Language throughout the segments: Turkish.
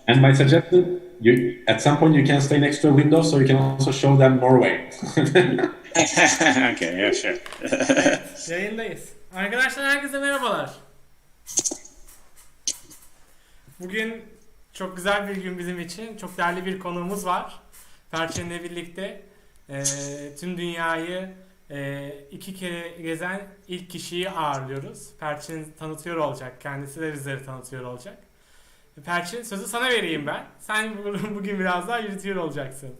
And my suggestion, at some point you can stay next to a window so you can also show them Norway. Okay, yeah, sure. Evet, yayındayız. Arkadaşlar herkese merhabalar. Bugün çok güzel bir gün bizim için. Çok değerli bir konuğumuz var. Perçin'le birlikte tüm dünyayı 2 kere gezen ilk kişiyi ağırlıyoruz. Perçin tanıtıyor olacak. Kendisi de bizleri tanıtıyor olacak. Perçin, sözü sana vereyim ben. Sen bugün biraz daha yürütüyor olacaksın.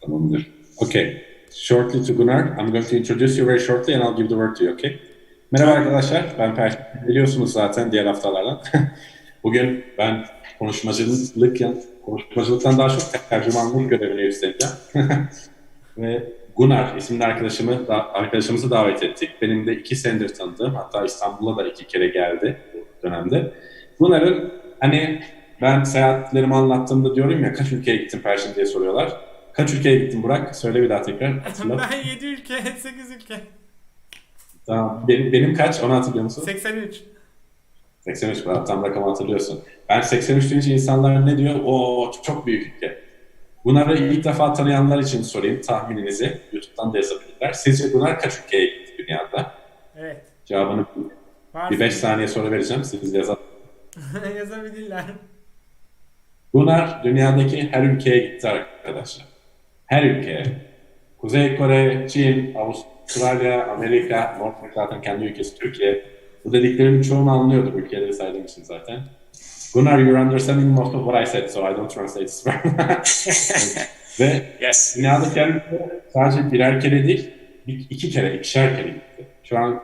Tamamdır. Okay. Shortly to Gunnar. I'm going to introduce you very shortly and I'll give the word to you, okay? Merhaba arkadaşlar. Ben Perçin. Biliyorsunuz zaten diğer haftalardan. Bugün ben konuşmacılıktan daha çok tercümanlık görevini üstleneceğim. Ve Gunnar isimli arkadaşımızı davet ettik. Benim de 2 senedir tanıdığım, hatta İstanbul'a da 2 kere geldi bu dönemde. Gunnar'ın ben seyahatlerimi anlattığımda diyorum ya, kaç ülkeye gittin Perçin diye soruyorlar. Kaç ülkeye gittin Burak? Söyle bir daha tekrar. Hatırla. Ben 7 ülke, 8 ülke. Tamam. Benim kaç? Onu hatırlıyor musun? 83. 83. Tam rakamı hatırlıyorsun. Ben 83 deyince insanlar ne diyor? Oo, çok büyük ülke. Gunnar'ı ilk defa tanıyanlar için sorayım tahmininizi. YouTube'dan da yazabilirler. Sizce Gunnar kaç ülkeye gitti dünyada? Evet. Cevabını bir 5 saniye sonra vereceğim. Siz yazın. Yazabilirler. Gunnar dünyadaki her ülkeye gitti arkadaşlar. Her ülkeye. Kuzey Kore, Çin, Avustralya, Amerika, Norveç zaten kendi ülkesi Türkiye. Bu dediklerimin çoğunu anlıyordum, ülkeleri saydığım için zaten. Gunnar, you're understanding most of what I said, so I don't translate this. Ve Yes. dünyadaki her ülke sadece birer kere değil, ikişer kere gitti. Şu an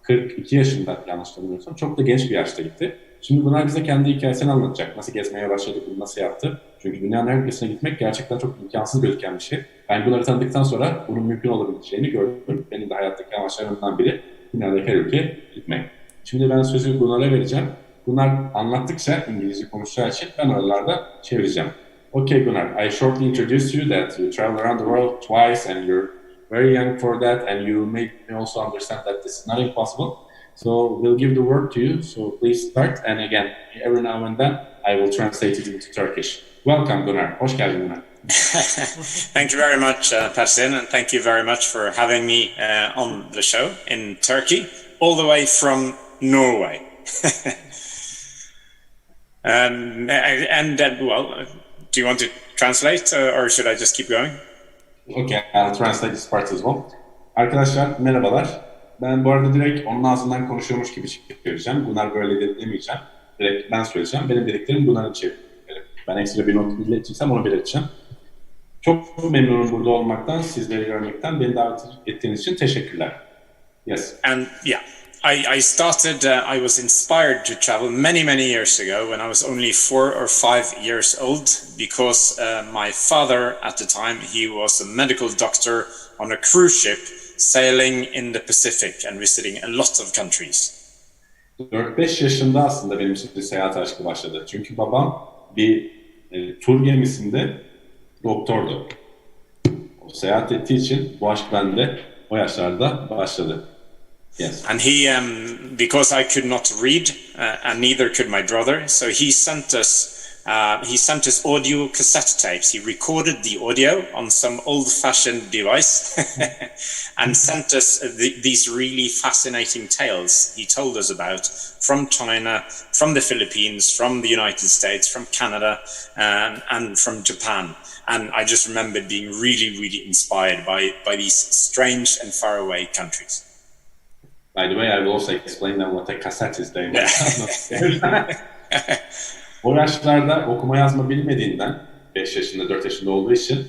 42 yaşında yanlış tanımıyorsam, çok da genç bir yaşta gitti. Şimdi Gunnar bize kendi hikayesini anlatacak. Nasıl gezmeye başladı, bunu nasıl yaptı. Çünkü dünyanın her ülkesine gitmek gerçekten çok imkansız gözüken bir şey. Ben Gunnar'ı tanıdıktan sonra bunun mümkün olabileceğini gördüm. Benim de hayattaki amaçlarımdan biri dünyadaki her ülkeye gitmek. Şimdi ben sözü Gunnar'a vereceğim. Gunnar anlattıkça, İngilizce konuşacağı için ben oralarda çevireceğim. Okay Gunnar, I shortly introduced you that you traveled around the world twice and you're very young for that and you made me also understand that this is not impossible. So we'll give the word to you, so please start. And again, every now and then I will translate it into Turkish. Welcome Gunnar, hoş geldin Gunnar. Thank you very much, Perçin, and thank you very much for having me on the show in Turkey, all the way from Norway. Do you want to translate or should I just keep going? Okay, I'll translate this part as well. Arkadaşlar merhabalar. Ben bu arada direkt onun ağzından konuşuyormuş gibi çevireceğim. Gunnar böyle dedi demeyeceğim. Direkt ben söyleyeceğim. Benim dediklerim Gunnar'ın çevireceğim. Ben ekstra bir not belirteceksem onu belirteceğim. Çok memnunum burada olmaktan, sizleri görmekten. Beni davet ettiğiniz için teşekkürler. Yes. And yeah, I started, I was inspired to travel many years ago when I was only 4 or 5 years old because my father at the time, he was a medical doctor on a cruise ship sailing in the Pacific and visiting a lot of countries. 4-5 yaşında aslında benim için bir seyahat aşkı başladı. Çünkü babam bir tur gemisinde doktordu. O seyahat ettiği için bu aşk bende o yaşlarda başladı. Yes. And he, because I could not read, and neither could my brother, so he sent us audio cassette tapes. He recorded the audio on some old-fashioned device and sent us these really fascinating tales he told us about from China, from the Philippines, from the United States, from Canada, and from Japan. And I just remember being really inspired by these strange and faraway countries. By the way, I will also explain them what a cassette is. O yaşlarda okuma yazma bilmediğinden, 5 yaşında, 4 yaşında olduğu için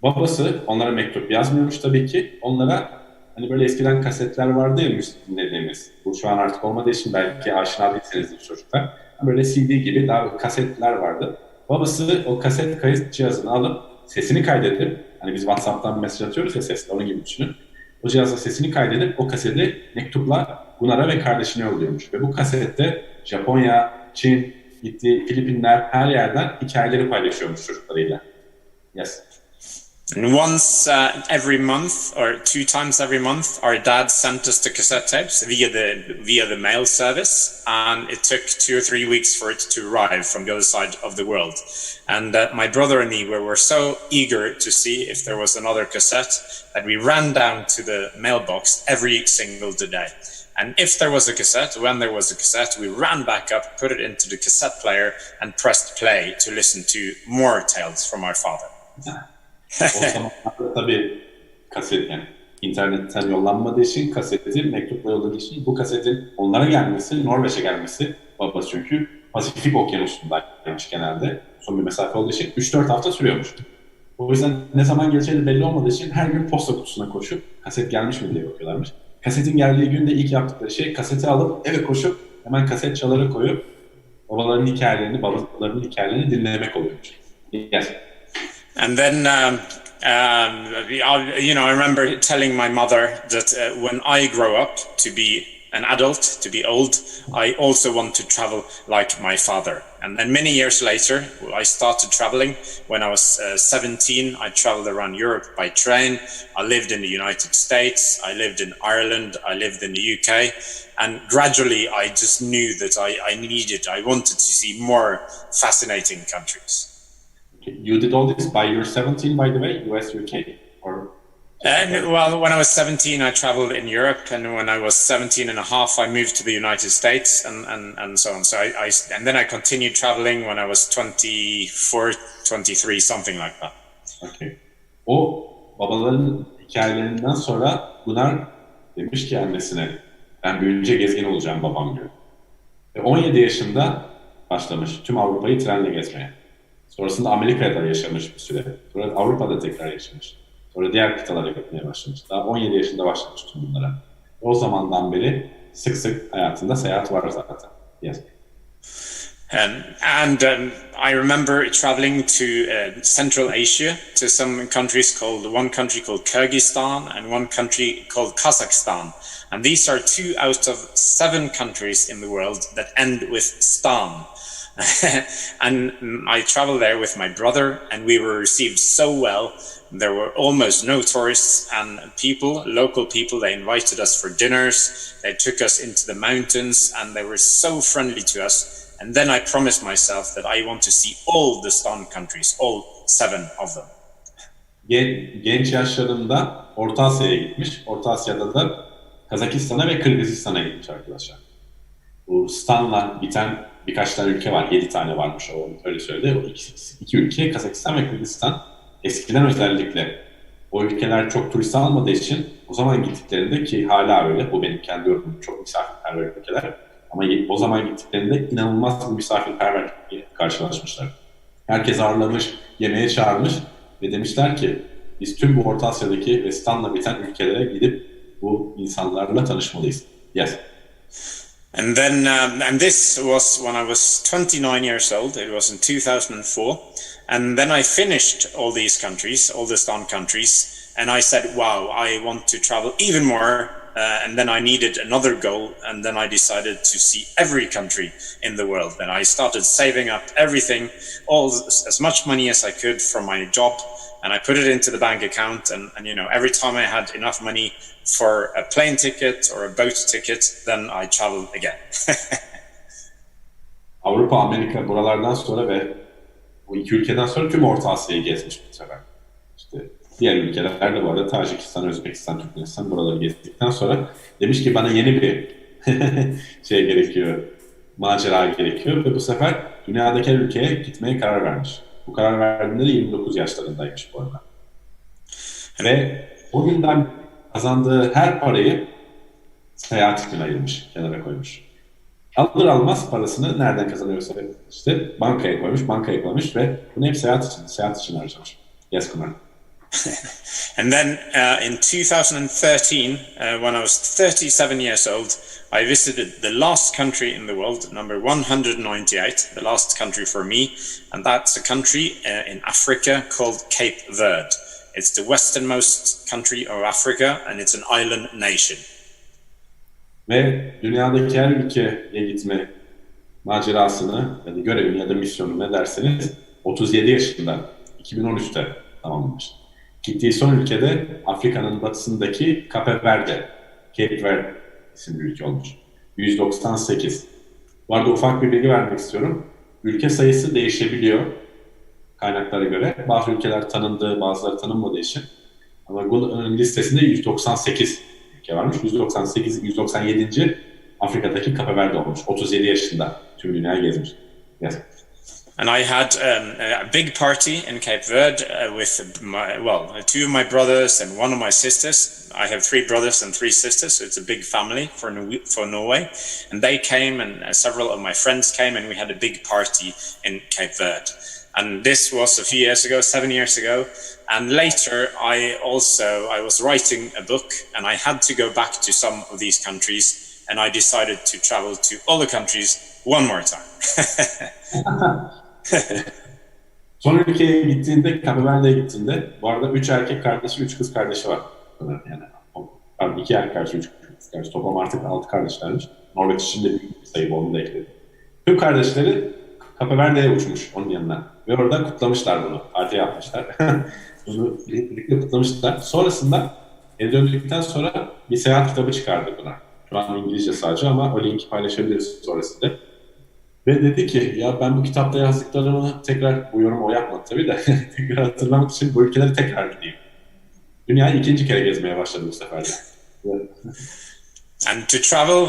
babası onlara mektup yazmıyormuş tabii ki. Onlara hani böyle eskiden kasetler vardı ya müzik dinlediğimiz. Bu şu an artık olmadığı için belki aşina değilsinizdir çocuklar. Böyle CD gibi daha kasetler vardı. Babası o kaset kayıt cihazını alıp sesini kaydedip, hani biz WhatsApp'tan bir mesaj atıyoruz ya sesle, onun gibi düşünün. O cihazla sesini kaydedip o kaseti mektupla Gunnar'a ve kardeşine yolluyormuş. Ve bu kasette Japonya, Çin, gittiği Filipinler, her yerden hikayeleri paylaşıyormuş çocuklarıyla. Yes. And once every month, or 2 times every month, our dad sent us the cassette tapes via the mail service, and it took 2 or 3 weeks for it to arrive from the other side of the world. And my brother and me were so eager to see if there was another cassette that we ran down to the mailbox every single day. And if there was a cassette, when there was a cassette, we ran back up, put it into the cassette player, and pressed play to listen to more tales from our father. O zamanlarda tabii kaset, yani internetten yollanmadığı için, kaseti mektupla yolladığı için, bu kasetin onlara gelmesi, Norveç'e gelmesi, babası çünkü Pasifik Okyanusu'ndaymış genelde, son bir mesafe olduğu için 3-4 hafta sürüyormuş. O yüzden ne zaman geleceği belli olmadığı için her gün posta kutusuna koşup kaset gelmiş mi diye bakıyorlarmış. Kasetin geldiği günde ilk yaptıkları şey, kaseti alıp eve koşup hemen kaset çaları koyup babalarının hikayelerini dinlemek oluyormuş. Yes. And then, I remember telling my mother that when I grow up to be an adult, to be old, I also want to travel like my father. And then many years later, I started traveling. When I was 17, I traveled around Europe by train. I lived in the United States. I lived in Ireland. I lived in the UK. And gradually, I just knew that I wanted to see more fascinating countries. You did all this by your 17, by the way, US, UK? Or well, when I was 17, I traveled in Europe, and when I was 17 and a half, I moved to the United States, and so on. So and then I continued traveling when I was 24, 23, something like that. Okay. O babaların hikayelerinden sonra Gunnar demiş ki annesine, ben büyüyünce gezgin olacağım babam diyor. Ve 17 yaşında başlamış tüm Avrupa'yı trenle gezmeye. Sonrasında Amerika'da yaşamış bir süre. Sonra Avrupa'da tekrar yaşamış. Sonra diğer kıtalara gitmeye başlamış. Daha 17 yaşında başlamış tüm bunlara. O zamandan beri sık sık hayatında seyahat var zaten. Yes. I remember traveling to Central Asia, to some countries one country called Kyrgyzstan and one country called Kazakhstan. And these are 2 out of 7 countries in the world that end with stan. And I traveled there with my brother, and we were received so well. There were almost no tourists, and local people, they invited us for dinners. They took us into the mountains, and they were so friendly to us. And then I promised myself that I want to see all the stan countries, all 7 of them. Genç yaşlarında Orta Asya'ya gitmiş. Orta Asya'da da Kazakistan'a ve Kırgızistan'a gitmiş arkadaşlar. Bu Stan'la biten birkaç tane ülke var. 7 tane varmış, o öyle söyledi. O iki ülke, Kazakistan ve Kırgızistan. Eskiden özellikle o ülkeler çok turist almadığı için o zaman gittiklerinde, ki hala öyle, bu benim kendi yorumum, çok misafirperver ülkeler. Ama o zaman gittiklerinde inanılmaz bir misafirperverlikle karşılaşmışlar. Herkes ağırlamış, yemeğe çağırmış ve demişler ki biz tüm bu Orta Asya'daki ve Stan'la biten ülkelere gidip bu insanlarla tanışmalıyız. Yes. And then, and this was when I was 29 years old. It was in 2004. And then I finished all these countries, all the stan countries, and I said, wow, I want to travel even more. And then I needed another goal, and then I decided to see every country in the world. And I started saving up everything, as much money as I could from my job, and I put it into the bank account. And every time I had enough money for a plane ticket or a boat ticket, then I traveled again. Avrupa, Amerika buralardan sonra ve bu 2 ülkeden sonra tüm Orta Asya'yı gezmiş bu sefer. İşte diğer ülkeler de bu arada Tacikistan, Özbekistan, Türkmenistan buraları gezdikten sonra demiş ki bana yeni bir şey gerekiyor, macera gerekiyor ve bu sefer dünyadaki her ülkeye gitmeye karar vermiş. Bu karar verdiğinde de 29 yaşlarındaymış bu arada. Ve o günden kazandığı her parayı seyahat için ayırmış, kenara koymuş. Alır almaz parasını nereden kazanıyorsa işte bankaya koymuş ve bunu hep seyahat için harcamış. Yes, Gunnar. And then in 2013, when I was 37 years old, I visited the last country in the world, number 198, the last country for me, and that's a country in Africa called Cape Verde. It's the westernmost country of Africa, and it's an island nation. Ve dünyadaki her ülkeye gitme macerasını ya da görevini ya da misyonu ne derseniz 37 yaşında 2013'te tamamlamış. Gittiği son ülkede Afrika'nın batısındaki Cape Verde, Cape Verde isimli ülke olmuş. 198. Bu arada ufak bir bilgi vermek istiyorum. Ülke sayısı değişebiliyor kaynaklara göre. Bazı ülkeler tanındı, bazıları tanınmadığı için. Ama bunun listesinde 198 ülke varmış. 197. Afrika'daki Cape Verde olmuş. 37 yaşında tüm dünyayı gezmiş. Yes. And I had a big party in Cape Verde with two of my brothers and one of my sisters. I have 3 brothers and 3 sisters, so it's a big family for Norway. And they came, and several of my friends came, and we had a big party in Cape Verde. And this was a few years ago, 7 years ago. And later, I was writing a book, and I had to go back to some of these countries, and I decided to travel to all the countries one more time. Son ülkeye gittiğinde, Cape Verde'ye gittiğinde, bu arada 3 erkek kardeşi, 3 kız kardeşi var. Yani, pardon, 2 erkek kardeşi, 3 kız kardeşi. Toplam artık 6 kardeşlermiş. Norveç için de büyük bir sayı, onu da ekledi. Tüm kardeşleri Cape Verde'ye uçmuş onun yanına. Ve orada kutlamışlar bunu. Parti yapmışlar. Bunu birlikte kutlamışlar. Sonrasında eve döndükten sonra bir seyahat kitabı çıkardı buna. Şu an İngilizce sadece ama o linki paylaşabiliriz sonrasında. Ve dedi ki ya ben bu kitapta yazdıklarımı tekrar, bu yorumu o yapmadı tabii de tekrar hatırlamak için bu ülkeleri tekrar gideyim. Dünyayı 2. kere gezmeye başladı bu sefer de. And to travel,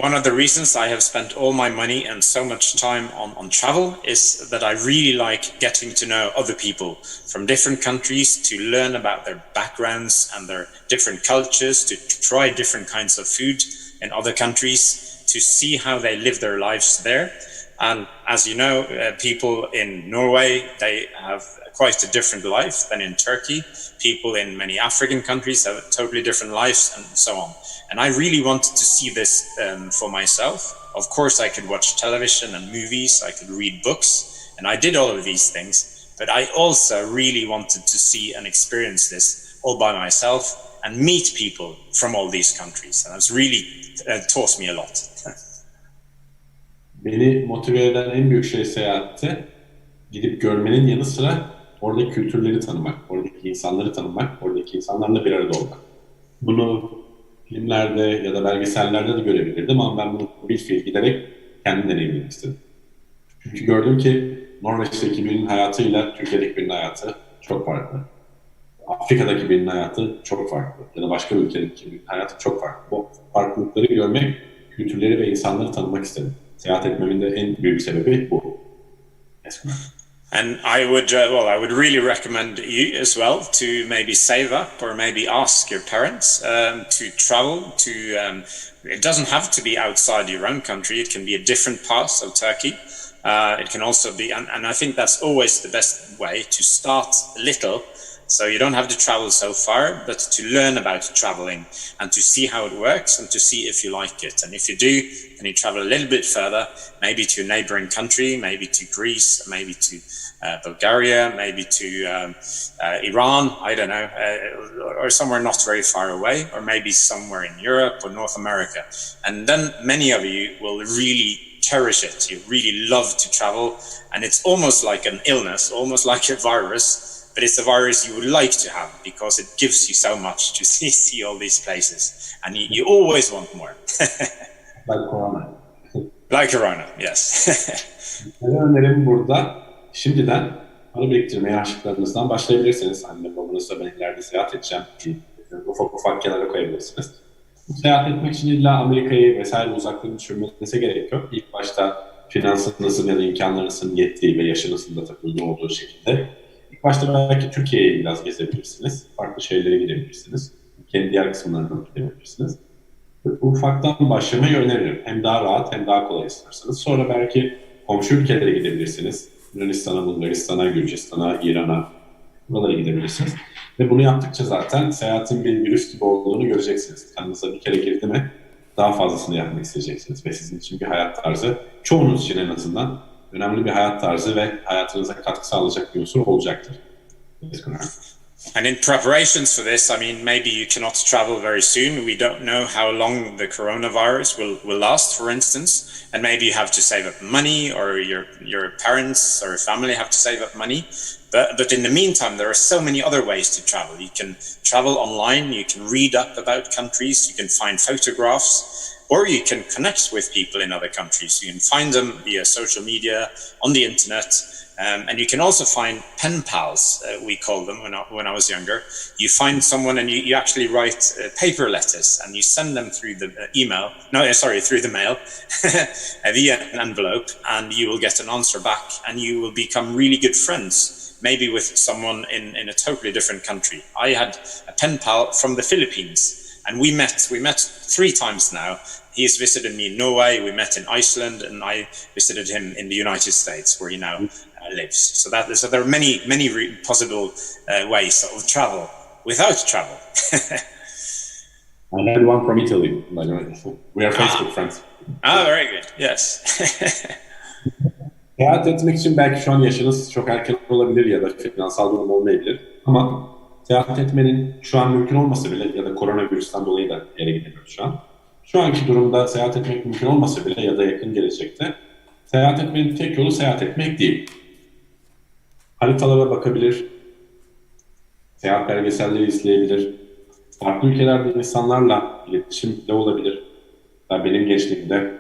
one of the reasons I have spent all my money and so much time on travel is that I really like getting to know other people from different countries, to learn about their backgrounds and their different cultures, to try different kinds of food in other countries, to see how they live their lives there. And as you know, people in Norway, they have quite a different life than in Turkey. People in many African countries have totally different lives, and so on. And I really wanted to see this for myself. Of course, I could watch television and movies, I could read books, and I did all of these things. But I also really wanted to see and experience this all by myself and meet people from all these countries. And it's really taught me a lot. Beni motive eden en büyük şey seyahatte gidip görmenin yanı sıra oradaki kültürleri tanımak, oradaki insanları tanımak, oradaki insanlarla bir arada olmak. Bunu filmlerde ya da belgesellerde de görebilirdim ama ben bunu bir fiil giderek kendim deneyimlemek istedim. Çünkü gördüm ki Norveç'teki birinin hayatıyla Türkiye'deki birinin hayatı çok farklı. Afrika'daki birinin hayatı çok farklı. Ya da başka bir ülkedeki birinin hayatı çok farklı. Bu farklılıkları görmek, kültürleri ve insanları tanımak istedim. Seyahat etmemin de en büyük sebebi bu. And I would really recommend you as well to maybe save up or maybe ask your parents to travel to. It doesn't have to be outside your own country. It can be a different part of Turkey. It can also be, and I think that's always the best way to start little. So you don't have to travel so far, but to learn about traveling and to see how it works and to see if you like it. And if you do, then you travel a little bit further, maybe to a neighboring country, maybe to Greece, maybe to Bulgaria, maybe to Iran, I don't know, or somewhere not very far away, or maybe somewhere in Europe or North America. And then many of you will really cherish it. You really love to travel, and it's almost like an illness, almost like a virus. But it's a virus you would like to have because it gives you so much to see all these places. And you always want more. Like Corona. Like Corona, yes. Önerim burada şimdiden para biriktirmeye aşıklarınızdan başlayabilirsiniz. Anne babanızla ben ileride seyahat edeceğim. Ufak ufak kenara koyabilirsiniz. Seyahat etmek için illa Amerika'yı vesaire uzaklığı düşünmenize gerek yok. İlk başta finansınızın ya da imkanlarınızın yettiği ve yaşınızın da tabii olduğu şekilde İlk başta belki Türkiye'yi biraz gezebilirsiniz. Farklı şeylere gidebilirsiniz. Kendi diğer kısımlarına gidebilirsiniz. Ufaktan başlamayı öneririm. Hem daha rahat hem daha kolay isterseniz. Sonra belki komşu ülkelere gidebilirsiniz. Yunanistan'a, Bulgaristan'a, Gürcistan'a, İran'a buralara gidebilirsiniz. Ve bunu yaptıkça zaten seyahatin bir virüs gibi olduğunu göreceksiniz. Kanınıza bir kere girdi mi daha fazlasını yapmak isteyeceksiniz. Ve sizin için bir hayat tarzı, çoğunuz için en azından önemli bir hayat tarzı ve hayatınıza katkı sağlayacak bir unsur olacaktır. And in preparations for this, I mean, maybe you cannot travel very soon. We don't know how long the coronavirus will last, for instance. And maybe you have to save up money, or your parents or family have to save up money. But in the meantime, there are so many other ways to travel. You can travel online, you can read up about countries, you can find photographs, or you can connect with people in other countries. You can find them via social media, on the internet. And you can also find pen pals, we call them when I was younger. You find someone and you actually write paper letters, and you send them through the through the mail via an envelope, and you will get an answer back, and you will become really good friends, maybe with someone in a totally different country. I had a pen pal from the Philippines, and we met 3 times now. He has visited me in Norway, we met in Iceland, and I visited him in the United States, where he now lives. So there are many possible ways of travel without travel. I had one from Italy, by the way. We are Facebook friends. Very good. Yes. Seyahat etmek için belki şu an yaşınız çok erken olabilir ya da finansal durum olmayabilir. Ama seyahat etmenin şu an mümkün olmasa bile, ya da koronavirüsten dolayı da yere gidemiyoruz şu an. Şu anki durumda seyahat etmek mümkün olmasa bile ya da yakın gelecekte seyahat etmenin tek yolu seyahat etmek değil. Haritalara bakabilir, seyahat belgeselleri izleyebilir, farklı ülkelerde insanlarla iletişimde olabilir. Benim gençliğimde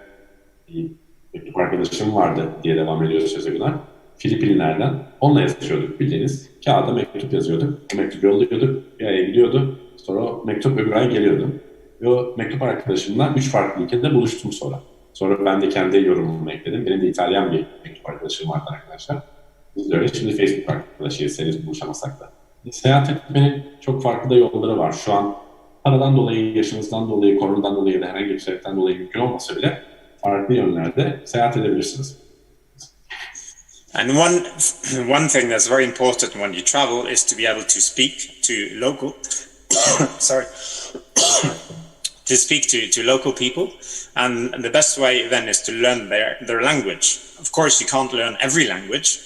bir mektup arkadaşım vardı diye devam ediyor söze Güner. Filipinlerden. Onunla yazışıyorduk bildiğiniz. Kağıda mektup yazıyorduk. O mektup yolluyorduk. Bir aya gidiyordu. Sonra o mektup öbür ay geliyordu. Ve o mektup arkadaşımla 3 farklı ülkede buluştum sonra. Sonra ben de kendi yorumumu ekledim. Benim de İtalyan bir mektup arkadaşım vardı arkadaşlar. Biz de öyle. Şimdi Facebook arkadaşıyız. Henüz buluşamasak da. Seyahat etmenin çok farklı da yolları var. Şu an paradan dolayı, yaşınızdan dolayı, koronadan dolayı ya da herhangi bir sebepten dolayı mümkün olmasa bile farklı yönlerde seyahat edebilirsiniz. And one thing that's very important when you travel is to be able to speak to local to speak to local people, and the best way then is to learn their language. Of course, you can't learn every language,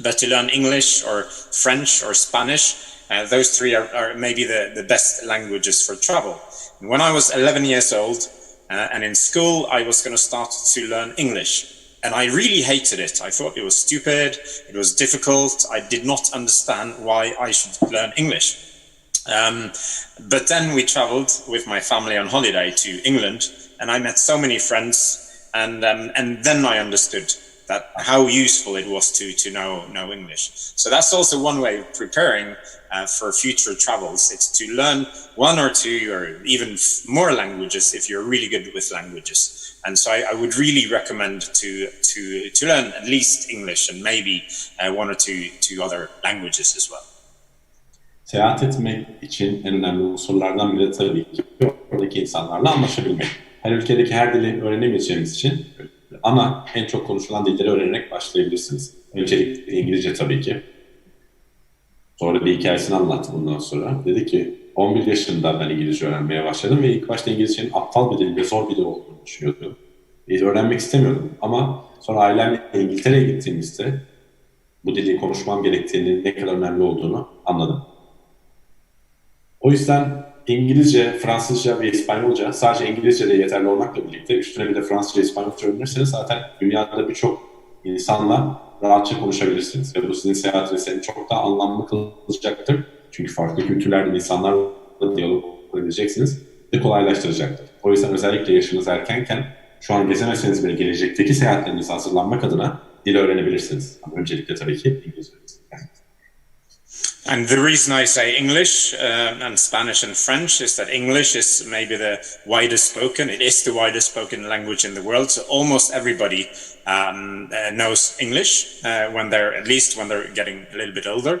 but to learn English or French or Spanish, those 3 are maybe the best languages for travel. When I was 11 years old, and in school, I was going to start to learn English. And I really hated it. I thought it was stupid, it was difficult, I did not understand why I should learn English. But then we traveled with my family on holiday to England, and I met so many friends, and then I understood that how useful it was to know English. So that's also one way of preparing for future travels. It's to learn 1 or 2 or even more languages if you're really good with languages. And so I would really recommend to learn at least English and maybe 1 or 2 other languages as well. Seyahat etmek için en önemli unsurlardan biri tabii ki oradaki insanlarla anlaşabilmek. Her ülkedeki her dili öğrenemeyeceğimiz için ama en çok konuşulan dilleri öğrenerek başlayabilirsiniz. Öncelikle İngilizce tabii ki. Sonra bir hikayesini anlattı bundan sonra. Dedi ki 11 yaşında ben İngilizce öğrenmeye başladım ve ilk başta İngilizcenin aptal bir dil ve zor bir dil olduğunu düşünüyordum. Öğrenmek istemiyordum ama sonra ailemle İngiltere'ye gittiğimizde bu dili konuşmam gerektiğini, ne kadar önemli olduğunu anladım. O yüzden İngilizce, Fransızca ve İspanyolca, sadece İngilizce de yeterli olmakla birlikte üstüne bir de Fransızca, İspanyolca öğrenirseniz zaten dünyada birçok insanla rahatça konuşabilirsiniz. Ve bu sizin seyahat ve çok daha anlamlı kılacaktır. Çünkü farklı kültürlerden insanlarla diyalog kurabileceksiniz ve kolaylaştıracaktır. O yüzden özellikle yaşınız erkenken şu an gezemezseniz bile gelecekteki seyahatlerinize hazırlanmak adına dil öğrenebilirsiniz. Ama öncelikle tabii ki İngilizce. And the reason I say English and Spanish and French is that English is maybe the widest spoken. It is the widest spoken language in the world. So almost everybody knows English when they're getting a little bit older.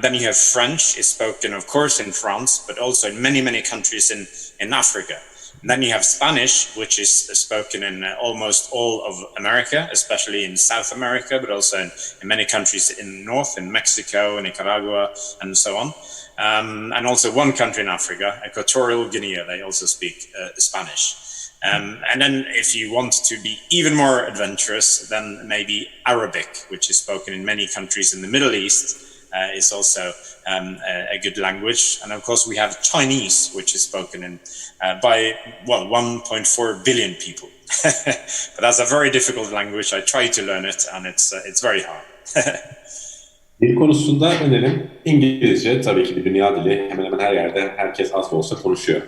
Then you have French is spoken, of course, in France, but also in many countries in Africa. And then you have Spanish, which is spoken in almost all of America, especially in South America, but also in many countries in North, in Mexico, Nicaragua, and so on. And also one country in Africa, Equatorial Guinea, they also speak Spanish. And then if you want to be even more adventurous, then maybe Arabic, which is spoken in many countries in the Middle East, is also a good language. And of course, we have Chinese, which is spoken in by 1.4 billion people. But that's a very difficult language. I try to learn it, and it's very hard. Dil konusunda önerim İngilizce, tabii ki bir dünya dili. Hemen hemen her yerde herkes az da olsa konuşuyor.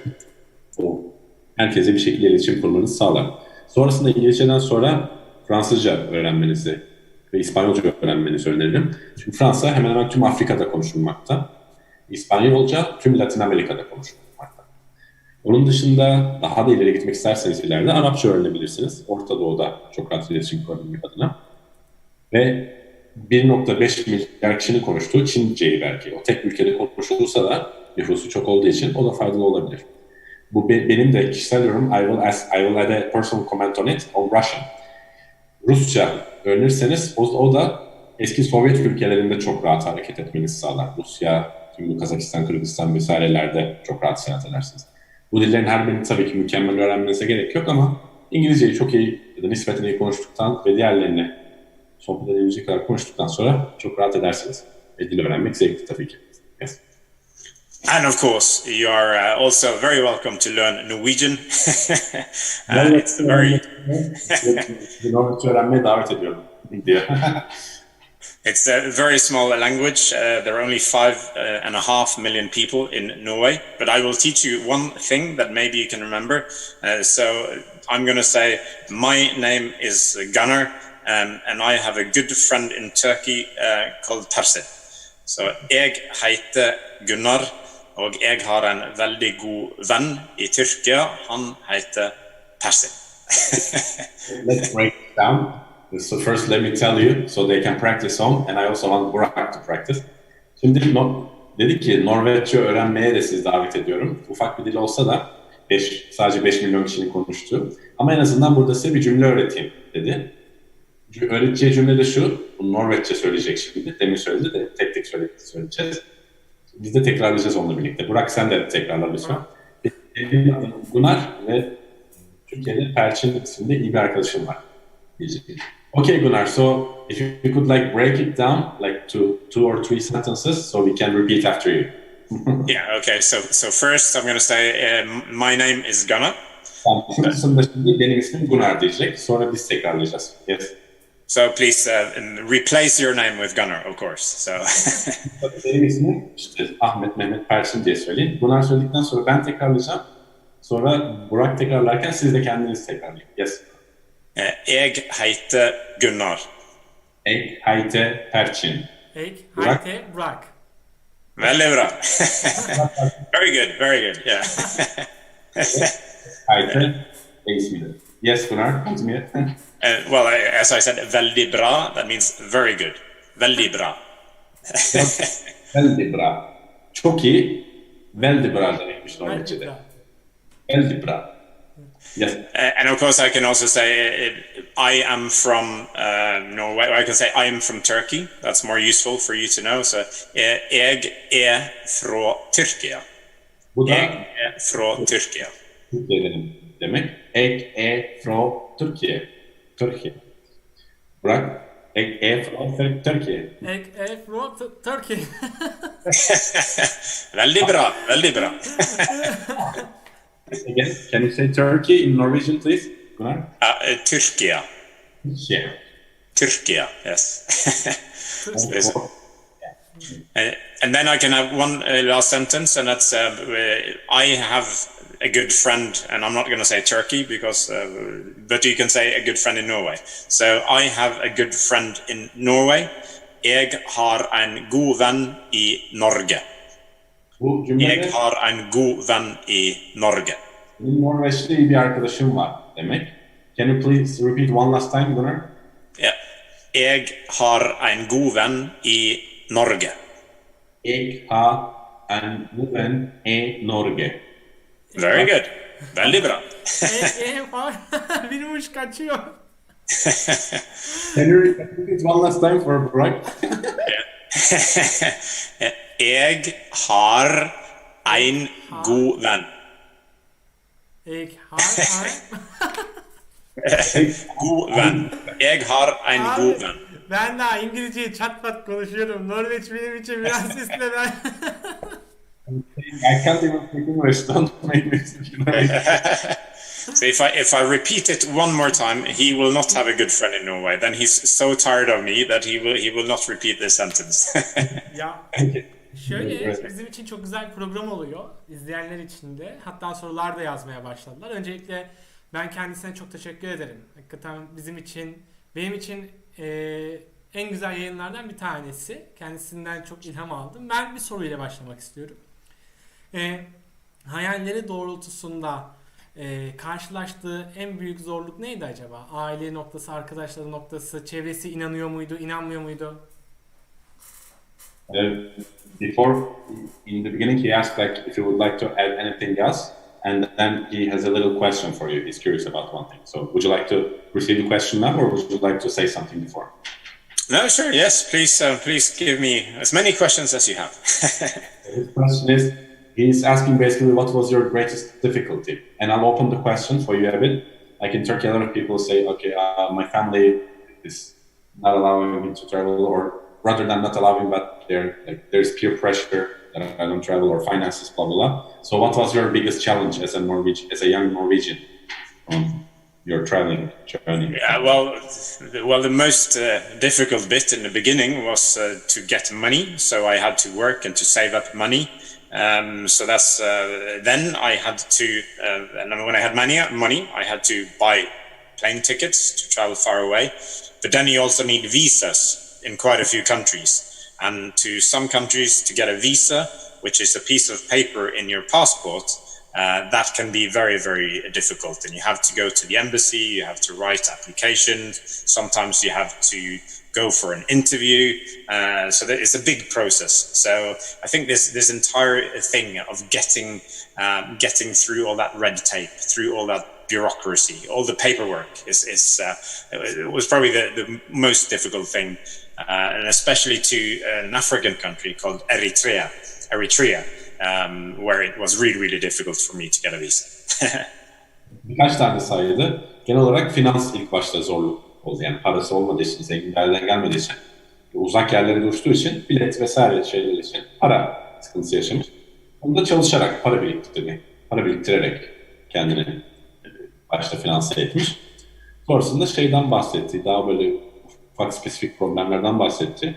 O herkese bir şekilde iletişim kurmanızı sağlar. Sonrasında İngilizceden sonra Fransızca öğrenmenizi ve İspanyolca öğrenmenizi öneririm. Çünkü Fransa hemen hemen tüm Afrika'da konuşulmakta. İspanyolca tüm Latin Amerika'da konuşulmakta. Onun dışında daha da ileri gitmek isterseniz ileride Arapça öğrenebilirsiniz. Orta Doğu'da çok rahat iletişim kurabilmek adına. Ve 1.5 milyar kişinin konuştuğu Çince'yi belki. O tek ülkede konuşulursa da nüfusu çok olduğu için o da faydalı olabilir. Bu benim de kişisel yorumum. I will add a personal comment on it, on Russian. Rusça öğrenirseniz o da eski Sovyet ülkelerinde çok rahat hareket etmenizi sağlar. Rusya, tüm bu Kazakistan, Kırgızistan vesairelerde çok rahat seyahat edersiniz. Bu dillerin her birini tabii ki mükemmel öğrenmenize gerek yok ama İngilizceyi çok iyi ya da nispeten iyi konuştuktan ve diğerlerini sohbet edebilecek kadar konuştuktan sonra çok rahat edersiniz. Ve dil öğrenmek zevkli tabii ki. Yes. And of course, you are also very welcome to learn Norwegian. It's very... Norveçli öğrenmeye davet ediyorum. It's a very small language. There are only 5.5 million people in Norway. But I will teach you one thing that maybe you can remember. So I'm going to say, my name is Gunnar, and I have a good friend in Turkey called Perçin. So jeg heter Gunnar, og jeg har en veldig god venn i Tyrkia. Han heter Perçin. Let's break it down. So first let me tell you so they can practice home, and I also want Burak to practice. Şimdi dedik ki Norveççe öğrenmeye de sizi davet ediyorum. Ufak bir dil olsa da sadece 5 milyon kişinin konuştuğu. Ama en azından burada size bir cümle öğreteyim dedi. Öğreteceği cümle de şu, bunu Norveççe söyleyecek şimdi. Demin söyledi de tek tek söyleyeceğiz. Biz de tekrarlayacağız onunla birlikte. Burak sen de tekrarla lütfen. Benim adım Gunnar ve Türkiye'de Perçin isimli iyi bir arkadaşım var. Okay, Gunnar, so if you could like break it down like to 2 or 3 sentences so we can repeat after you. Yeah, okay. So first I'm going to say my name is Gunnar. Sonrasında şimdi benim ismim Gunnar diyecek. Sonra biz tekrarlayacağız. Yes. So please replace your name with Gunnar, of course. So. Benim ismim işte Ahmet Mehmet Perçin diye söyleyin. Gunnar söyledikten sonra ben tekrarlayacağım. Sonra Burak tekrarlarken siz de kendiniz tekrarlayın. Yes. Jeg heter Gunnar. Jeg heter Perçin. Jeg heter Burak. Veldig bra. Very good, very good. Yeah. Heiter ismini. Yes, Gunnar, continue. Well, as I said, veldig bra, that means very good. Veldig bra. Veldig bra. Çok iyi. Veldig bra demekmiş Norveççe'de. Veldig bra. Yes. And of course, I can also say I am from Norway. I can say I am from Turkey. That's more useful for you to know. So, jeg fra Tyrkia. Jeg fra Tyrkia. Türkiye'den demek. Jeg fra Türkiye. Türkiye. Burak, jeg fra Türkiye. Jeg fra Turkey. Veldig bra, veldig bra. Again, can you say Turkey in Norwegian, please, Gunnar? Tyrkia. Yeah. Tyrkia, yes. And then I can have one last sentence, and that's I have a good friend, and I'm not going to say Turkey because, but you can say a good friend in Norway. So I have a good friend in Norway. Jeg har en god venn i Norge. Jeg har en god venn i Norge. Norveçli iyi bir arkadaşım var demek. Can you please repeat one last time, Gunnar? Yeah. Jeg har en god venn i Norge. Jeg har en god venn i Norge. Very good. Veldig bra. Bir uç kaçıyor. Can you repeat one last time for Burak? Jeg har en god venn. Jeg har en God venn. Jeg har en god venn. Ben daha İngilizceyi çat pat konuşuyorum. Norveç benim için biraz sesle ben. I can't even speak English. Don't make me speak English. So if I repeat it one more time, he will not have a good friend in Norway. Then he's so tired of me that he will not repeat this sentence. Ya şöyle bizim için çok güzel bir program oluyor. İzleyenler için de. Hatta sorular da yazmaya başladılar. Öncelikle ben kendisine çok teşekkür ederim. Hakikaten benim için en güzel yayınlardan bir tanesi. Kendisinden çok ilham aldım. Ben bir soruyla başlamak istiyorum. Hayalleri doğrultusunda karşılaştığı en büyük zorluk neydi acaba? Aile noktası, arkadaşları noktası, çevresi inanıyor muydu, inanmıyor muydu? Before, in the beginning, he asked like if you would like to add anything else, and then he has a little question for you. He's curious about one thing. So, would you like to receive the question now, or would you like to say something before? No, sure, yes. Please give me as many questions as you have. His question is, he's asking basically what was your greatest difficulty, and I'll open the question for you a bit. Like in Turkey, a lot of people say, okay, my family is not allowing me to travel, or rather than not allowing, but there's peer pressure that I don't travel, or finances, blah, blah, blah. So what was your biggest challenge as a young Norwegian on your traveling journey? Yeah, well, the most difficult bit in the beginning was to get money. So I had to work and to save up money. So that's then I had to, and when I had money, I had to buy plane tickets to travel far away. But then you also need visas in quite a few countries. And to some countries, to get a visa, which is a piece of paper in your passport, that can be very, very difficult. And you have to go to the embassy, you have to write applications, sometimes you have to go for an interview. So it's a big process. So I think this entire thing of getting through all that red tape, through all that bureaucracy, all the paperwork it was probably the most difficult thing, and especially to an African country called Eritrea, where it was really, really difficult for me to get a visa. Birkaç tane sayıda. Genel olarak finans ilk başta zorluk oldu. Yani parası olmadığı için, zenginlerden gelmediği için, uzak yerlere uçtuğu için, bilet vesaire şeyler için para sıkıntısı yaşamış. Onu da çalışarak, para biriktirerek kendini başta finanse etmiş. Sonrasında şeyden bahsetti, daha böyle ufak spesifik problemlerden bahsetti.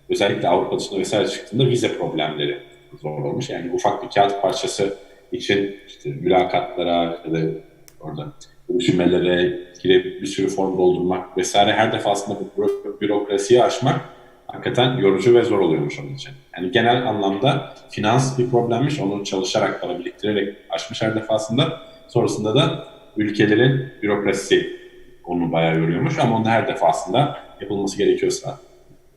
Özellikle Avrupa dışında vesaire çıktığında vize problemleri zor olmuş. Yani ufak bir kağıt parçası için işte mülakatlara ya da orada görüşmelere girip bir sürü form doldurmak vesaire her defasında bu bürokrasiyi aşmak hakikaten yorucu ve zor oluyormuş onun için. Yani genel anlamda finans bir problemmiş. Onu çalışarak, para biriktirerek aşmış her defasında. Sonrasında da ülkelerin bürokrasisi onu bayağı yoruyormuş ama onu her defasında yapılması gerekiyorsa,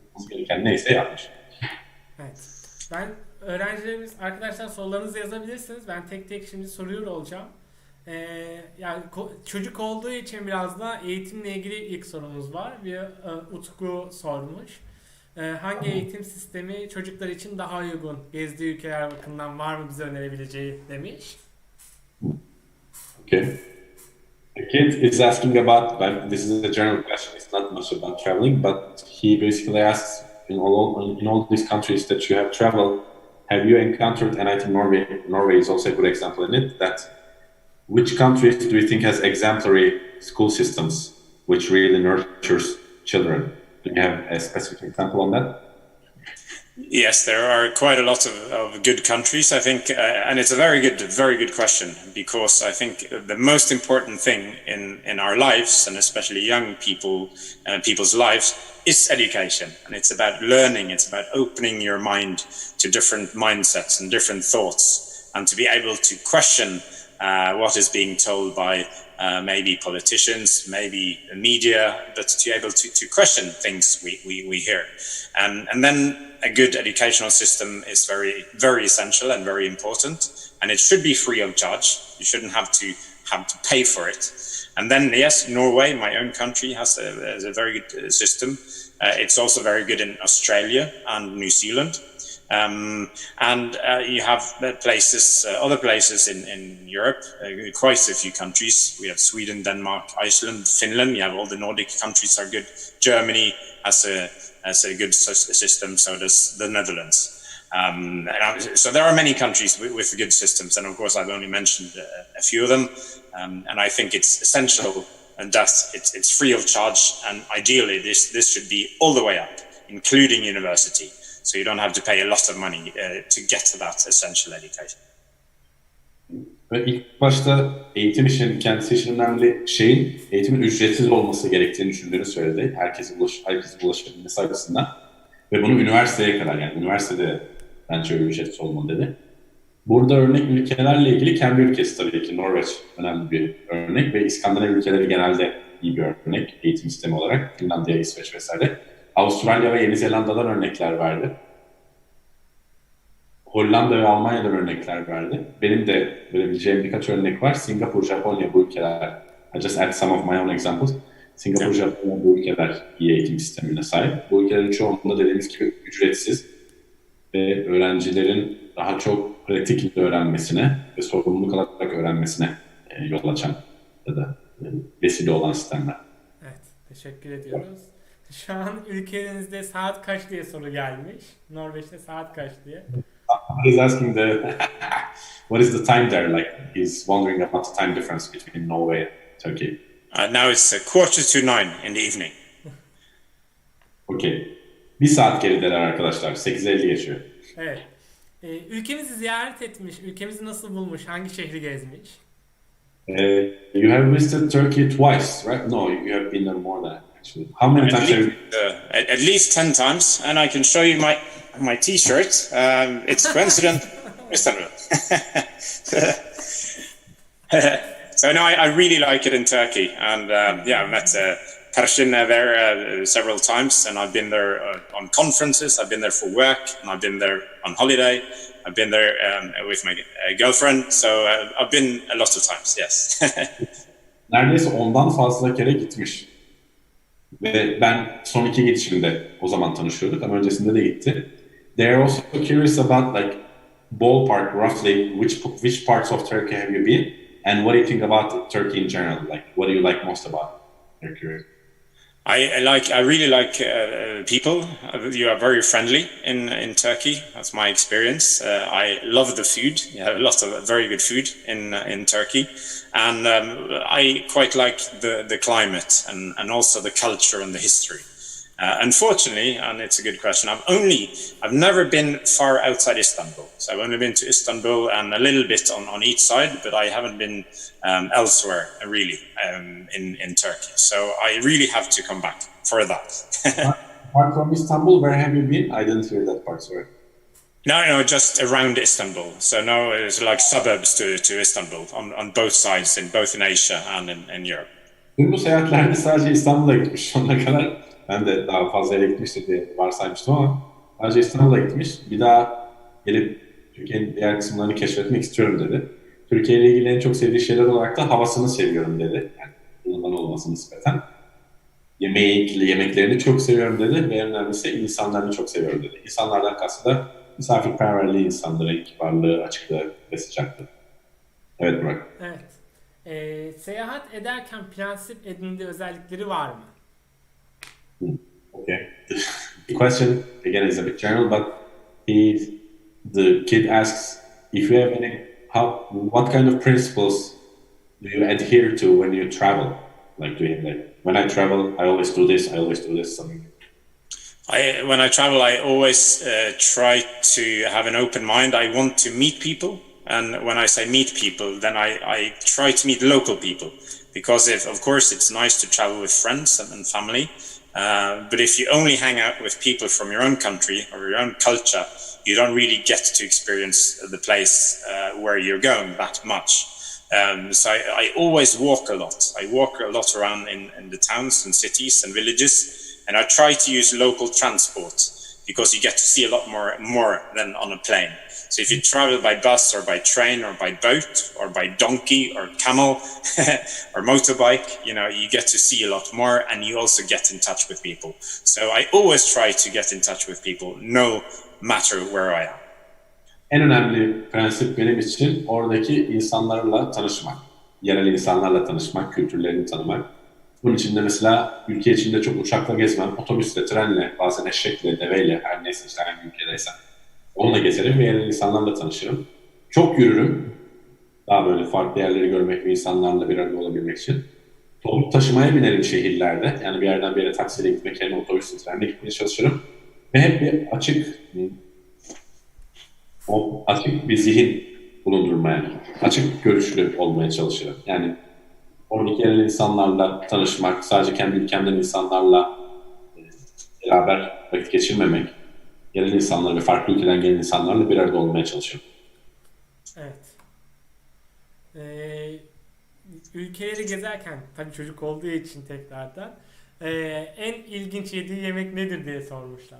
yapılması gereken neyse yapmış. Evet. Ben arkadaşlar sorularınızı yazabilirsiniz. Ben tek tek şimdi soruyor olacağım. Yani çocuk olduğu için biraz da eğitimle ilgili ilk sorumuz var. Bir Utku sormuş. Hangi eğitim sistemi çocuklar için daha uygun? Gezdiği ülkeler bakımından var mı bize önerebileceği demiş. Okay. The kid is asking about, this is a general question, it's not much about traveling, but he basically asks, in all these countries that you have traveled, have you encountered, and I think Norway is also a good example in it, that which countries do you think has exemplary school systems which really nurtures children? Do you have a specific example on that? Yes, there are quite a lot of good countries, I think, and it's a very good question, because I think the most important thing in our lives, and especially young people's lives, is education, and it's about learning. It's about opening your mind to different mindsets and different thoughts, and to be able to question what is being told by maybe politicians, maybe the media, but to be able to question things we hear, and then a good educational system is very, very essential and very important, and it should be free of charge. You shouldn't have to pay for it. And then, yes, Norway, my own country, has a very good system. It's also very good in Australia and New Zealand. And you have places, other places in Europe, quite a few countries. We have Sweden, Denmark, Iceland, Finland. You have all the Nordic countries are good. Germany has a good system, so does the Netherlands. So there are many countries with good systems, and of course I've only mentioned a few of them. And I think it's essential and that it's free of charge, and ideally this should be all the way up, including university. So you don't have to pay a lot of money to get to that essential education. Ve ilk başta eğitim işinin kendisi için önemli şeyin eğitimin ücretsiz olması gerektiğini düşündüğünü söyledi. Herkese ulaşabilmesi açısından. Ve bunu üniversiteye kadar, yani üniversitede bence ücretsiz olmalı dedi. Burada örnek ülkelerle ilgili kendi ülkesi tabii ki Norveç önemli bir örnek ve İskandinav ülkeleri genelde iyi bir örnek eğitim sistemi olarak. Finlandiya, İsveç vesaire. Avustralya ve Yeni Zelanda'dan örnekler verdi. Hollanda ve Almanya'dan örnekler verdi. Benim de verebileceğim birkaç örnek var. Singapur, Japonya bu ülkeler. I just add some of my own examples. Singapur, Japonya bu ülkeler iyi eğitim sistemine sahip. Bu ülkelerin çoğunda dediğimiz gibi ücretsiz ve öğrencilerin daha çok pratik öğrenmesine ve sorumluluk alarak öğrenmesine yol açan ya da vesile olan sistemler. Evet, teşekkür ediyoruz. Şu an ülkenizde saat kaç diye soru gelmiş. Norveç'te saat kaç diye. He's asking what is the time there? Like he's wondering about the time difference between Norway and Turkey. Now it's 9:45 in the evening. Okay. Bir saat gerideler arkadaşlar. 8:50 geçiyor. Evet. Ülkemizi ziyaret etmiş, ülkemizi nasıl bulmuş, hangi şehri gezmiş? You have visited Turkey twice, right? No, you have been there more than actually. How many times have you? At least 10 times, and I can show you my T-shirt. It's coincident. So no, I really like it in Turkey, and I met Perçin there several times, and I've been there on conferences. I've been there for work, and I've been there on holiday. I've been there with my girlfriend, so I've been a lot of times. Yes. Neredeyse ondan fazla kere gitmiş. Ve ben son 2 gidişimde o zaman tanışıyorduk ama öncesinde de gitti. They are also curious about like ballpark roughly which parts of Turkey have you been and what do you think about Turkey in general? Like what do you like most about? They're curious. I really like people. You are very friendly in Turkey. That's my experience. I love the food. You have a lot of very good food in Turkey, and I quite like the climate and also the culture and the history. Unfortunately, and it's a good question, I've never been far outside Istanbul. So I've only been to Istanbul and a little bit on each side, but I haven't been elsewhere really in Turkey. So I really have to come back for that. Apart from Istanbul, where have you been? I didn't hear that part, sorry. No, just around Istanbul. So no, it's like suburbs to Istanbul on both sides, both in Asia and in Europe. Tüm bu seyahatlerde sadece İstanbul'a gitmiş sonuna kadar. Ben de daha fazla yere gitmiştir diye varsaymıştım ama sadece İstanbul'a gitmiş. Bir daha gelip Türkiye'nin diğer kısımlarını keşfetmek istiyorum dedi. Türkiye ile ilgili en çok sevdiği şeyler olarak da havasını seviyorum dedi. Yani bundan olması nispeten. Yemeklerini çok seviyorum dedi ve en önemlisi insanlarını çok seviyorum dedi. İnsanlardan kastı da misafirperverliği, insanların kibarlığı, açıklığı ve sıcaklığı. Evet Burak. Evet. Seyahat ederken prensip edindiği özellikleri var mı? Okay. The question again is a bit general, but the kid asks if you have what kind of principles do you adhere to when you travel? Like, when I travel, I always do this. Something. When I travel, I always try to have an open mind. I want to meet people, and when I say meet people, then I try to meet local people, because of course it's nice to travel with friends and family. But if you only hang out with people from your own country or your own culture, you don't really get to experience the place where you're going that much. So I always walk a lot. I walk a lot around in the towns and cities and villages, and I try to use local transport, because you get to see a lot more than on a plane. So if you travel by bus or by train or by boat or by donkey or camel or motorbike, you get to see a lot more, and you also get in touch with people. So I always try to get in touch with people, no matter where I am. En önemli prensip benim için oradaki insanlarla tanışmak. Yerel insanlarla tanışmak, kültürlerini tanımak. Bunun için de mesela ülke içinde çok uçakla gezmem, otobüsle, trenle, bazen eşekle, deveyle, her neyse işte hangi ülkedeysem. Onunla gezerim ve yerel insanlarla tanışırım. Çok yürürüm. Daha böyle farklı yerleri görmek ve insanlarla bir arada olabilmek için. Toplu taşımaya binerim şehirlerde. Yani bir yerden bir yere taksiyle gitmek yerine otobüsle, trenle gitmeye çalışırım. Ve hep bir açık bir zihin bulundurmaya, açık görüşlü olmaya çalışırım. Yani oradaki yerel insanlarla tanışmak, sadece kendi ülkemden insanlarla beraber vakit geçirmemek, yerel insanlar ve farklı ülkeden gelen insanlarla bir arada olmaya çalışırım. Evet. Ülkeleri gezerken, tabii çocuk olduğu için tekrardan, en ilginç yediği yemek nedir diye sormuşlar.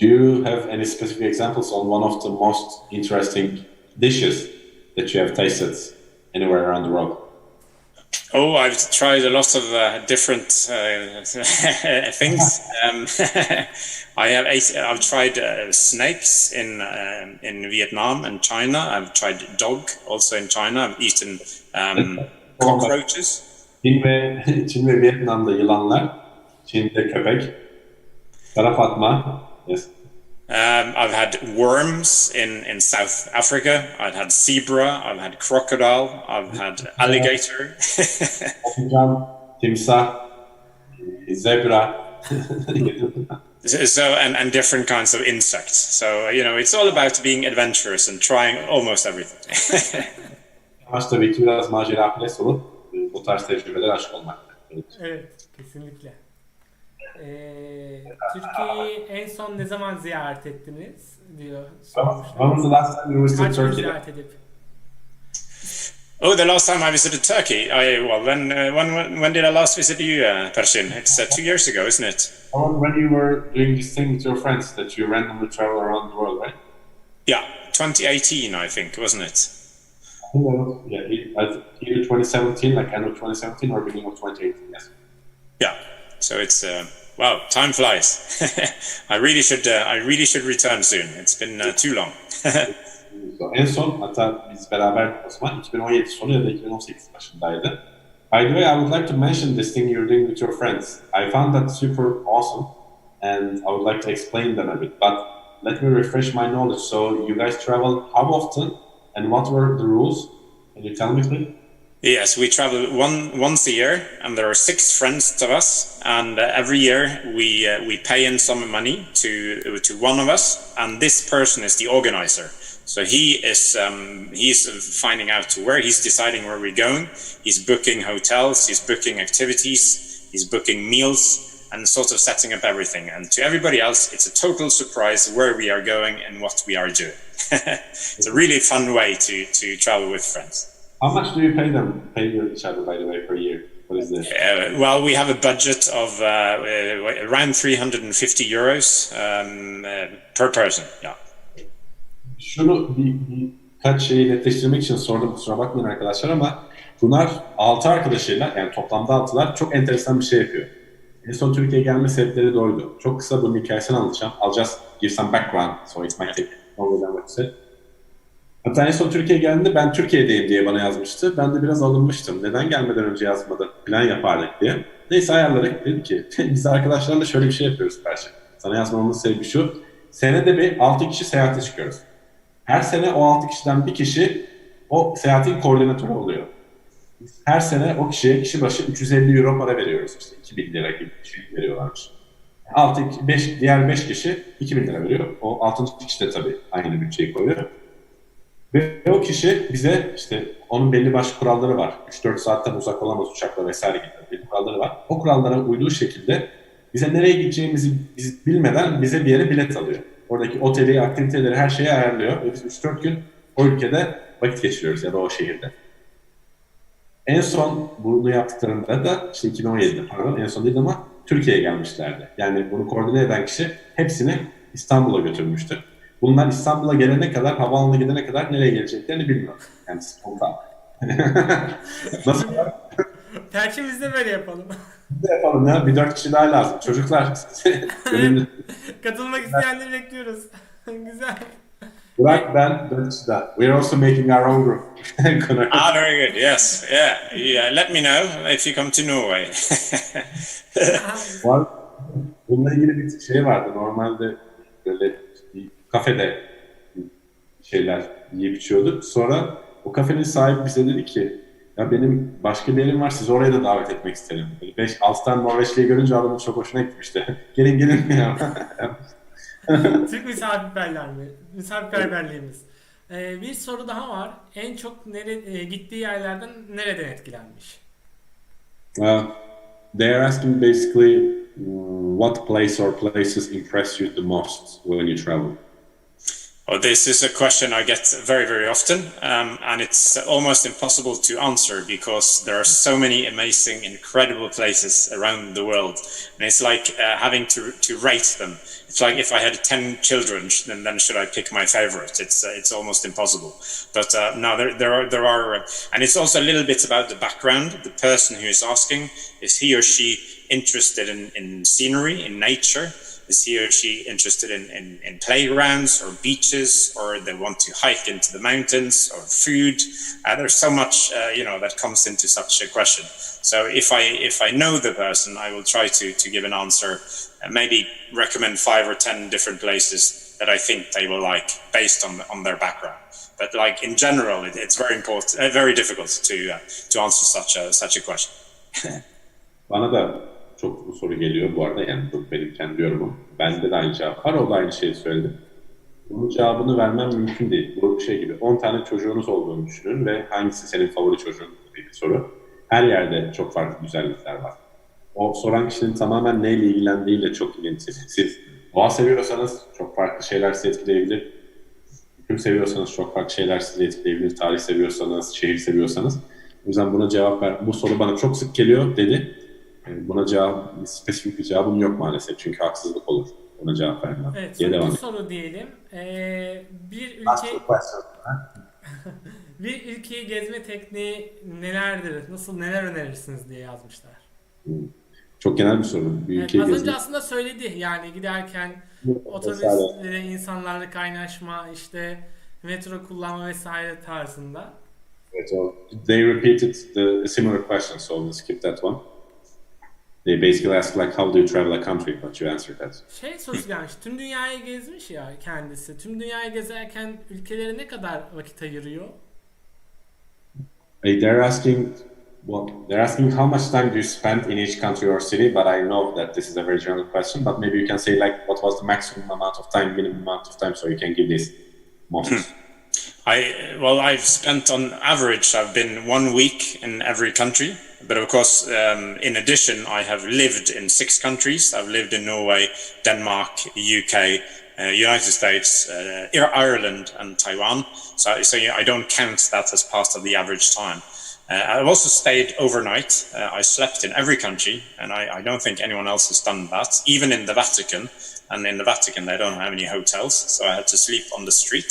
Do you have any specific examples on one of the most interesting dishes that you have tasted anywhere around the world? Oh, I've tried a lot of different things. I've tried snakes in Vietnam and China. I've tried dog also in China. I've eaten cockroaches. Çin ve Vietnam'da yılanlar, Çin'de köpek, kara fatma. Yes. I've had worms in South Africa. I've had zebra. I've had crocodile. I've had alligator. Timsah, zebra. So and different kinds of insects. So it's all about being adventurous and trying almost everything. Ama tabii ki biraz macera pres olup bu tarz tecrübeler aşık olmak. Evet, kesinlikle. Türkiye'yi en son ne zaman ziyaret ettiniz diyor sormuşlar. When was the last time you visited Turkey? Ziyaret edip? Oh, the last time I visited Turkey. When did I last visit you, Perçin? It's 2 years ago, isn't it? When you were doing this thing with your friends that you randomly travel around the world, right? Yeah, 2018, I think, wasn't it? Either 2017, like end of 2017, or beginning of 2018. Yes. Yeah. So it's wow, time flies. I really should return soon. It's been too long. En son hatta biz beraber o zaman 2017 sonu ya da 2018 başındaydı. By the way, I would like to mention this thing you're doing with your friends. I found that super awesome, and I would like to explain them a bit. But let me refresh my knowledge. So you guys travel how often, and what were the rules? Can you tell me, please? Yes, we travel once a year, and there are 6 friends of us. And every year we pay in some money to one of us, and this person is the organizer. So he's finding out where he's deciding where we're going. He's booking hotels, he's booking activities, he's booking meals, and sort of setting up everything. And to everybody else, it's a total surprise where we are going and what we are doing. It's a really fun way to travel with friends. How much do you pay each other, by the way, per year? What is this? Well, we have a budget of around 350 euros per person. Yeah. Şunu birkaç şeyi netleştirmek için sordum, kusura bakmayın arkadaşlar, ama bunlar 6 arkadaşıyla, yani toplamda 6'lar çok enteresan bir şey yapıyor. En son Türkiye'ye gelme sebepleri de oydu. Çok kısa bunun hikayesini anlatacağım. I'll just give some background, so it might take longer than what you said. Hatta en son Türkiye'ye geldiğinde ben Türkiye'deyim diye bana yazmıştı. Ben de biraz alınmıştım. Neden gelmeden önce yazmadı, plan yapardık diye. Neyse ayarladık. Dedi ki biz arkadaşlarla şöyle bir şey yapıyoruz Perçin. Sana yazmamın sebebi şu. Senede bir 6 kişi seyahate çıkıyoruz. Her sene o 6 kişiden bir kişi o seyahatin koordinatörü oluyor. Biz her sene o kişiye kişi başı 350 euro para veriyoruz. İşte 2000 lira gibi bir şey veriyorlarmış. Diğer 5 kişi 2000 lira veriyor. O 6. kişi de tabii aynı bütçeyi koyuyor. Ve o kişi bize işte onun belli başlı kuralları var. 3-4 saatten uzak olamaz uçakla vesaire gibi belli kuralları var. O kurallara uyduğu şekilde bize nereye gideceğimizi biz bilmeden bize bir yere bilet alıyor. Oradaki oteli, aktiviteleri, her şeyi ayarlıyor. Ve biz 3-4 gün o ülkede vakit geçiriyoruz ya da o şehirde. En son bunu yaptıklarında da işte 2017'de pardon, en son değil ama Türkiye'ye gelmişlerdi. Yani bunu koordine eden kişi hepsini İstanbul'a götürmüştü. Bunlar İstanbul'a gelene kadar, havaalanına gidene kadar nereye geleceklerini bilmiyor. Yani spontan. Nasıl? Perçin biz de böyle yapalım. Ne yapalım ya? Bir 4 kişi daha lazım. Çocuklar. Katılmak isteyenleri bekliyoruz. Güzel. Burak, ben 4 kişi daha. We're also making our own group. Very good. Yes. Yeah. Let me know if you come to Norway. Bununla ilgili bir şey vardı. Normalde böyle bir kafede şeyler yiyip içiyorduk. Sonra o kafenin sahibi bize dedi ki ya benim başka bir yerim var, sizi oraya da davet etmek isterim. 5-6 tane Norveçli'yi görünce adamın çok hoşuna gitmişti. gelin ya. Türk misafirperverliğimiz. Bir soru daha var. En çok gittiği yerlerden nereden etkilenmiş? They are asking basically what place or places impress you the most when you travel? Oh, this is a question I get very, very often, and it's almost impossible to answer because there are so many amazing, incredible places around the world, and it's like having to rate them. It's like if I had 10 children, then should I pick my favorite? It's almost impossible. But no, there are, and it's also a little bit about the background. The person who is asking, is he or she interested in scenery, in nature? Is he or she interested in playgrounds or beaches, or they want to hike into the mountains, or food? There's so much that comes into such a question. So if I know the person, I will try to give an answer, and maybe recommend 5 or 10 different places that I think they will like based on their background. But like in general, it's very important, very difficult to answer such a question. Bana da çok bu soru geliyor bu arada, yani bu benim kendi yorumum. Bende de aynı cevap var, o da aynı şeyi söyledi. Bunun cevabını vermem mümkün değil. Bu bir şey gibi. 10 tane çocuğunuz olduğunu düşünün ve hangisi senin favori çocuğun diye bir soru. Her yerde çok farklı güzellikler var. O soran kişinin tamamen neyle ilgilendiğiyle çok ilintili. Siz doğa seviyorsanız çok farklı şeyler sizi etkileyebilir. Hüküm seviyorsanız çok farklı şeyler sizi etkileyebilir. Tarih seviyorsanız, şehir seviyorsanız. O yüzden buna cevap ver. Bu soru bana çok sık geliyor dedi. Yani buna spesifik bir cevabım yok maalesef. Çünkü haksızlık olur. Buna cevap vermem. Evet, son bir soru diyelim. Bir ülkeyi gezme tekniği nelerdir? Neler önerirsiniz diye yazmışlar. Çok genel bir soru. Az önce aslında söyledi. Yani giderken otobüslere, insanlarla kaynaşma, işte metro kullanma vesaire tarzında. So they repeated the similar question, so we'll skip that one. They basically ask like how do you travel a country, but you answered that. Sorusu gelmiş. Tüm dünyayı gezmiş ya kendisi. Tüm dünyayı gezerken ülkelere ne kadar vakit ayırıyor? They're asking how much time do you spend in each country or city, but I know that this is a very general question, but maybe you can say like what was the maximum amount of time, minimum amount of time, so you can give this most. I've spent on average, I've been 1 week in every country, but of course, in addition, I have lived in 6 countries. I've lived in Norway, Denmark, UK, United States, Ireland, and Taiwan. So I don't count that as part of the average time. I've also stayed overnight. I slept in every country, and I don't think anyone else has done that, even in the Vatican. And in the Vatican, they don't have any hotels, so I had to sleep on the street.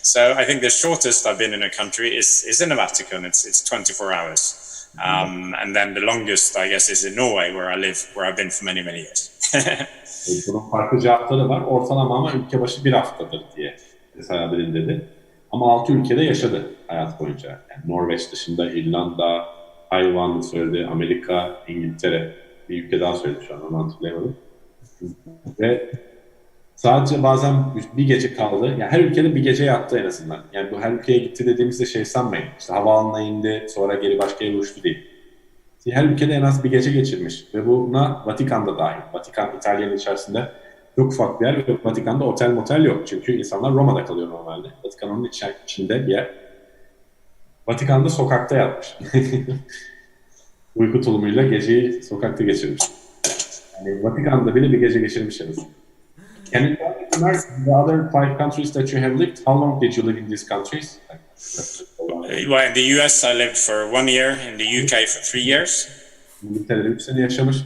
So I think the shortest I've been in a country is in the Vatican. It's 24 hours. And then the longest, I guess, is in Norway, where I live, where I've been for many, many years. Bunun farklı cevapları var. Ortalama ama ülke başı 1 haftadır diye hesap dedi. Ama 6 ülkede yaşadı hayat boyunca. Yani Norveç dışında İrlanda, Tayvan söyledi, Amerika, İngiltere, bir ülke daha söyledi şu an, onu hatırlayamadım. Ve sadece bazen bir gece kaldı. Yani her ülkede bir gece yattı en azından. Yani bu her ülkeye gitti dediğimizde şey sanmayın. İşte havaalanına indi, sonra geri başka yere uçtu değil. Her ülkede en az bir gece geçirmiş. Ve buna Vatikan'da dahil. Vatikan İtalya'nın içerisinde çok ufak bir yer ve Vatikan'da otel motel yok. Çünkü insanlar Roma'da kalıyor normalde. Vatikan onun içinde bir yer. Vatikan'da sokakta yatmış. Uyku tulumuyla geceyi sokakta geçirmiş. Yani Vatikan'da bile bir gece geçirmiş en azından. Can you tell me, the other 5 countries that you have lived, how long did you live in these countries? Well, in the US I lived for 1 year, in the UK for 3 years. İngiltere'de 3 sene yaşamış.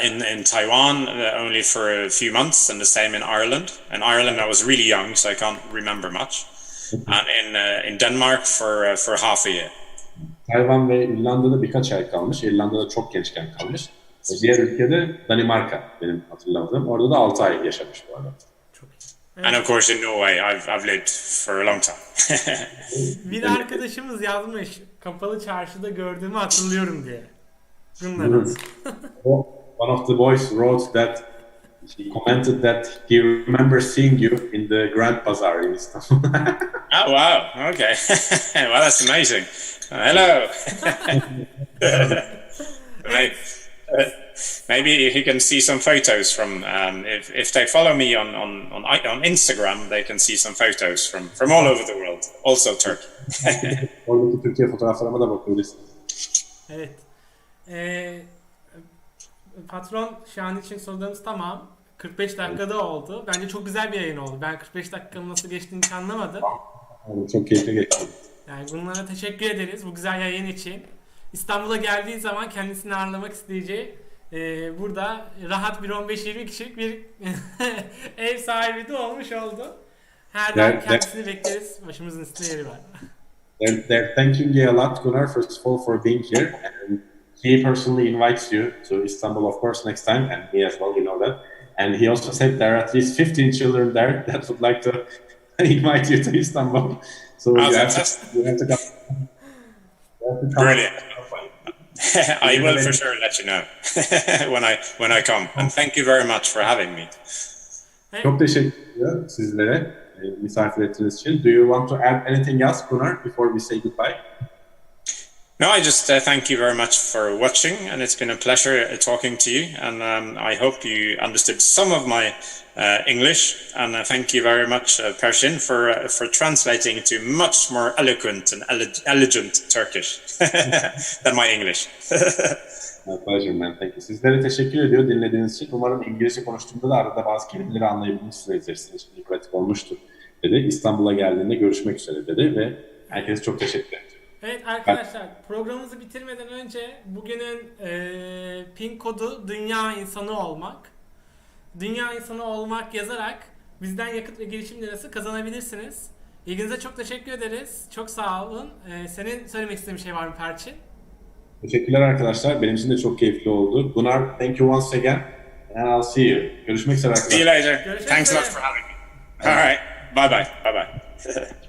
in Taiwan only for a few months, and the same in Ireland. In Ireland, I was really young, so I can't remember much. And in Denmark for half a year. Tayvan ve İrlanda'da birkaç ay kalmış. İrlanda'da çok gençken kalmış. Diğer ülkede Danimarka benim hatırlamadığım. Orada da 6 ay yaşamış bu arada. Çok iyi. And of course in Norway, I've lived for a long time. Bir arkadaşımız yazmış, kapalı çarşıda gördüğümü hatırlıyorum diye. Gunnar'ın. One of the boys wrote that he commented that he remembers seeing you in the Grand Bazaar in Istanbul. Oh wow! Okay, well that's amazing. Hello. Maybe he can see some photos from. If they follow me on Instagram, they can see some photos from all over the world, also Turkey. Oradaki Türkiye fotoğraflarıma da bakabilirsin. Evet. Patron, şu an için sorularımız tamam. 45 dakikada oldu. Bence çok güzel bir yayın oldu. Ben 45 dakikanın nasıl geçtiğini hiç anlamadım. Çok keyifli geçti. Yani bunlara teşekkür ederiz bu güzel yayın için. İstanbul'a geldiği zaman kendisini ağırlamak isteyeceği burada rahat bir 15-20 kişilik bir ev sahibi de olmuş oldu. Her daim kendisini bekleriz. Başımızın üstünde yeri var. They're thanking you a lot, Gunnar, first of all, for being here. And he personally invites you to Istanbul, of course, next time, and me as well, you know that. And he also said there are at least 15 children there that would like to invite you to Istanbul. So you have to come. Brilliant. I will for sure let you know when I come. And thank you very much for having me. Çok teşekkür ederim sizlere misafir ettiğiniz için. Do you want to add anything else, Gunnar, before we say goodbye? No, I just thank you very much for watching, and it's been a pleasure talking to you. And I hope you understood some of my English. And thank you very much, Perçin, for translating to much more eloquent and elegant Turkish than my English. My pleasure, man. Thank you. Sizlere teşekkür ediyor dinlediğiniz için. Umarım İngilizce konuştuğumda da arada bazı kelimeleri anlayabilmişsinizdir. Sizin için bir pratik olmuştur dedi. İstanbul'a geldiğinde görüşmek üzere dedi ve herkese çok teşekkür ederim. Evet arkadaşlar, programımızı bitirmeden önce bugünün pin kodu Dünya insanı olmak. Dünya insanı olmak yazarak bizden yakıt ve girişim lirası kazanabilirsiniz. İlginize çok teşekkür ederiz. Çok sağ olun. Senin söylemek istediğin bir şey var mı Perçin? Teşekkürler arkadaşlar. Benim için de çok keyifli oldu. Gunnar, thank you once again. And I'll see you. Görüşmek üzere arkadaşlar. See you later. Thanks a lot for having me. All right. Bye bye. Bye bye.